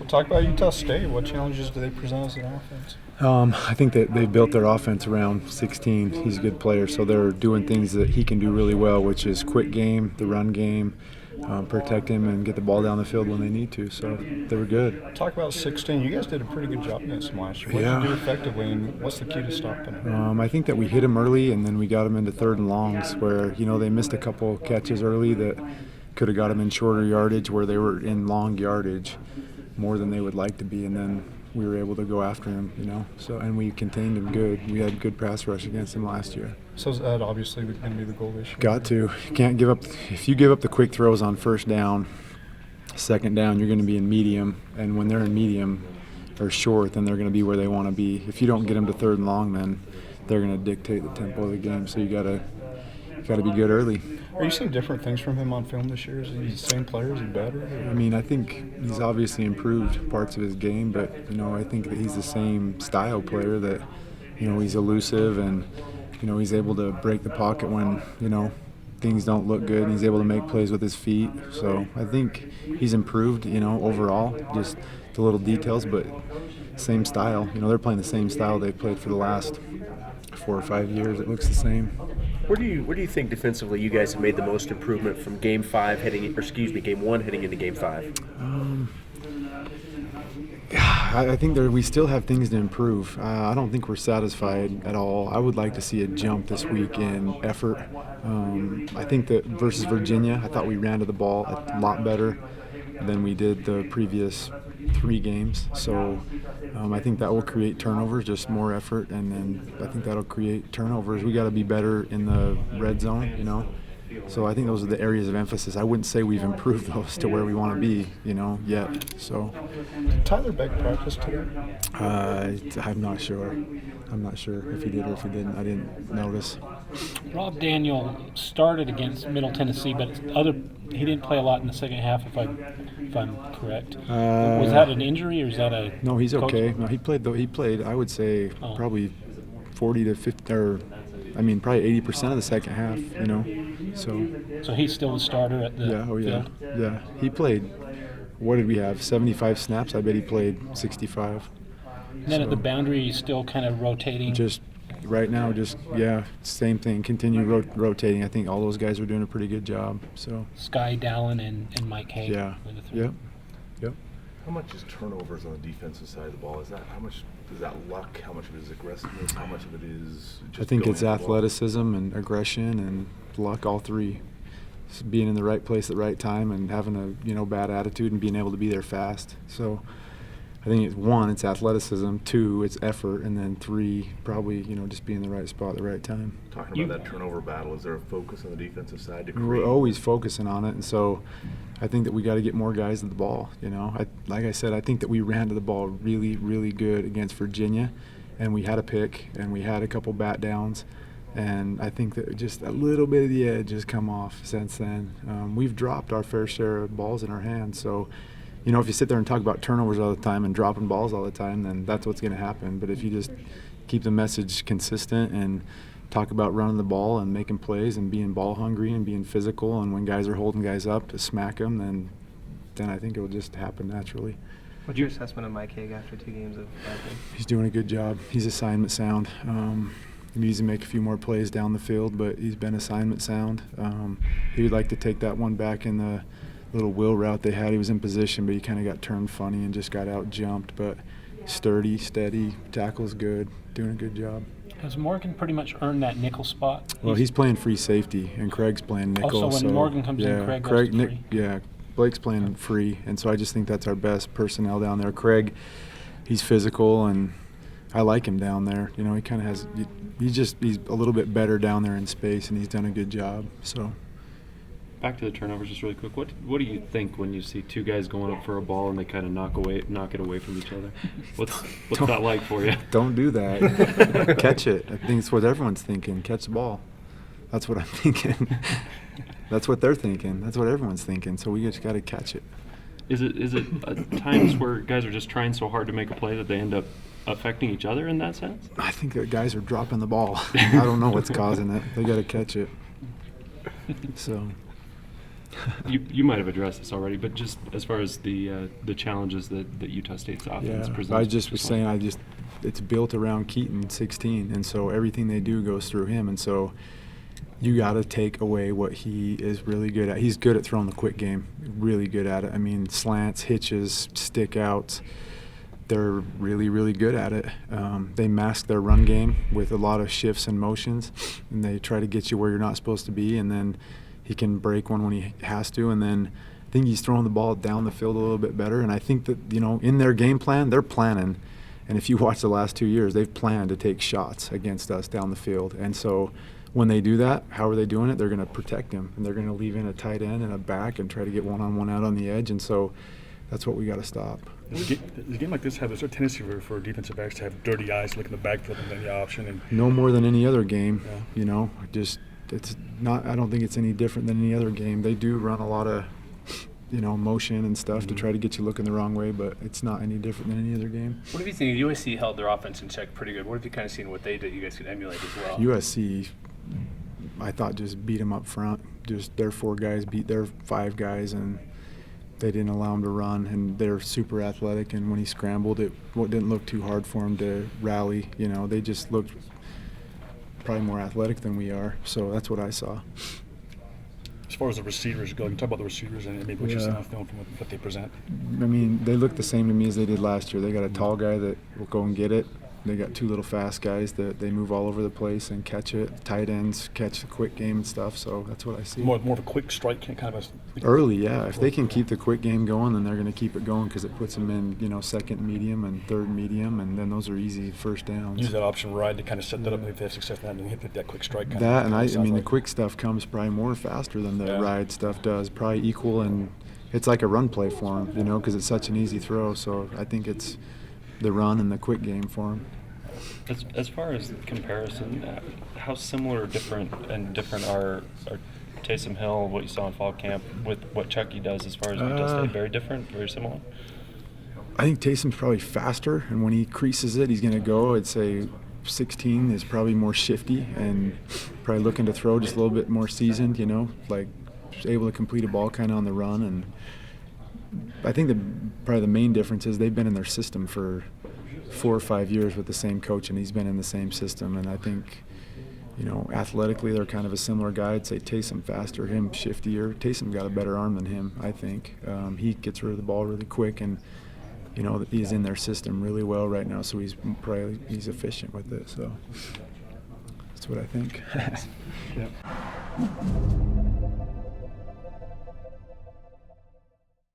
Talk about Utah State. What challenges do they present as an offense? I think that they built their offense around 16. He's a good player, so they're doing things that he can do really well, which is quick game, the run game, protect him, and get the ball down the field when they need to. So they were good. Talk about 16. You guys did a pretty good job against them last year. What did you do effectively, and what's the key to stopping them? I think that we hit him early, and then we got him into third and longs where, they missed a couple catches early that could have got them in shorter yardage where they were in long yardage more than they would like to be, and then we were able to go after him, So, and we contained him good. We had good pass rush against him last year. So is that obviously going to be the goal this year? Got to. You can't give up. If you give up the quick throws on first down, second down, you're going to be in medium, and when they're in medium or short, then they're going to be where they want to be. If you don't get them to third and long, then they're going to dictate the tempo of the game. So you got to be good early. Are you seeing different things from him on film this year? Is he the same player? Is he better? I think he's obviously improved parts of his game, but, I think that he's the same style player that, he's elusive and, he's able to break the pocket when, things don't look good, and he's able to make plays with his feet. So I think he's improved, overall, just the little details, but same style. They're playing the same style they've played for the last 4 or 5 years. It looks the same. Where do you think defensively you guys have made the most improvement from game 1 heading into game 5? I think we still have things to improve. I don't think we're satisfied at all. I would like to see a jump this week in effort. I think that versus Virginia, I thought we ran to the ball a lot better than we did the previous 3 games. So I think that will create turnovers, just more effort, and then I think that'll create turnovers. We got to be better in the red zone, So I think those are the areas of emphasis. I wouldn't say we've improved those to where we want to be, yet. So did Tyler Beck practice today? I'm not sure. I'm not sure if he did or if he didn't. I didn't notice. Rob Daniel started against Middle Tennessee, but he didn't play a lot in the second half, if I'm correct. Was that an injury or is that a? No, he's coach? okay. No, he played. I would say probably 40 to 50, or probably 80% of the second half. So he's still the starter at the field? Yeah. He played. What did we have? 75 snaps. I bet he played 65. And then at the boundary, he's still kind of rotating. Just right now, same thing. Continue rotating. I think all those guys are doing a pretty good job. So Sky Dallin and Mike Hay. Yeah. Yep. How much is turnovers on the defensive side of the ball? How much is that luck? How much of it is aggressiveness? How much of it is just I think it's going athleticism and aggression and luck, all three. Just being in the right place at the right time and having a bad attitude and being able to be there fast. So I think it's 1, it's athleticism, 2, it's effort, and then 3, probably just being in the right spot at the right time. Talking about that turnover battle, is there a focus on the defensive side to create? We're always focusing on it, and so I think that we got to get more guys to the ball. Like I said, I think that we ran to the ball really, really good against Virginia, and we had a pick, and we had a couple bat downs, and I think that just a little bit of the edge has come off since then. We've dropped our fair share of balls in our hands, so if you sit there and talk about turnovers all the time and dropping balls all the time, then that's what's going to happen. But if you just keep the message consistent and talk about running the ball and making plays and being ball hungry and being physical, and when guys are holding guys up to smack them, then I think it will just happen naturally. What's your assessment of Mike Haig after 2 games of acting? He's doing a good job. He's assignment sound. He needs to make a few more plays down the field, but he's been assignment sound. He would like to take that one back in the little wheel route they had. He was in position, but he kind of got turned funny and just got out jumped. But sturdy, steady, tackles good, doing a good job. Has Morgan pretty much earned that nickel spot? Well, he's playing free safety, and Craig's playing nickel. Also, when Morgan comes in, Craig goes to free. Blake's playing free, and so I just think that's our best personnel down there. Craig, he's physical, and I like him down there. He kind of has. He's a little bit better down there in space, and he's done a good job. So. Back to the turnovers just really quick. What do you think when you see 2 guys going up for a ball and they kind of knock it away from each other? What's that like for you? Don't do that. Catch it. I think it's what everyone's thinking. Catch the ball. That's what I'm thinking. That's what they're thinking. That's what everyone's thinking. So we just got to catch it. Is it times where guys are just trying so hard to make a play that they end up affecting each other in that sense? I think that guys are dropping the ball. I don't know what's causing it. They got to catch it. So. You might have addressed this already, but just as far as the challenges that Utah State's offense presents. I just was saying, it's built around Keaton, 16, and so everything they do goes through him, and so you got to take away what he is really good at. He's good at throwing the quick game, really good at it. I mean, slants, hitches, stick outs, they're really, really good at it. They mask their run game with a lot of shifts and motions, and they try to get you where you're not supposed to be, and then he can break one when he has to, and then I think he's throwing the ball down the field a little bit better. And I think that, in their game plan, they're planning. And if you watch the last 2 years, they've planned to take shots against us down the field. And so when they do that, how are they doing it? They're going to protect him, and they're going to leave in a tight end and a back and try to get one-on-one out on the edge. And so that's what we got to stop. Does a game like this have a certain tendency for defensive backs to have dirty eyes, looking in the backfield and then the option? And no more than any other game, it's not. I don't think it's any different than any other game. They do run a lot of, motion and stuff to try to get you looking the wrong way, but it's not any different than any other game. What have you seen? USC held their offense in check pretty good. What have you kind of seen what they did you guys could emulate as well? USC, I thought, just beat them up front. Just their 4 guys beat their 5 guys, and they didn't allow him to run, and they're super athletic, and when he scrambled, it didn't look too hard for him to rally. They just looked probably more athletic than we are, so that's what I saw. as far as the receivers go, you can talk about the receivers and maybe what you see on film from what they present. I mean, they look the same to me as they did last year. They got a tall guy that will go and get it. They got 2 little fast guys that they move all over the place and catch it. Tight ends catch the quick game and stuff. So that's what I see. More of a quick strike, kind of a early, yeah. If they can keep the quick game going, then they're going to keep it going because it puts them in, second medium and third medium, and then those are easy first downs. Use that option ride to kind of set that up, and if they have success in that, and hit that quick strike. The quick stuff comes probably more faster than the ride stuff does. Probably equal, and it's like a run play for them, because it's such an easy throw. So I think it's the run and the quick game for them. As far as comparison, how similar or different are Taysom Hill, what you saw in fall camp, with what Chucky does as far as Utah State? Very different, very similar? I think Taysom's probably faster, and when he creases it, he's going to go. I'd say 16 is probably more shifty and probably looking to throw just a little bit more seasoned, like able to complete a ball kind of on the run. And I think probably the main difference is they've been in their system for 4 or 5 years with the same coach, and he's been in the same system. And I think, athletically they're kind of a similar guy. I'd say Taysom faster, him shiftier. Taysom got a better arm than him, I think. He gets rid of the ball really quick, and he's in their system really well right now, so he's efficient with it. So that's what I think. Yep.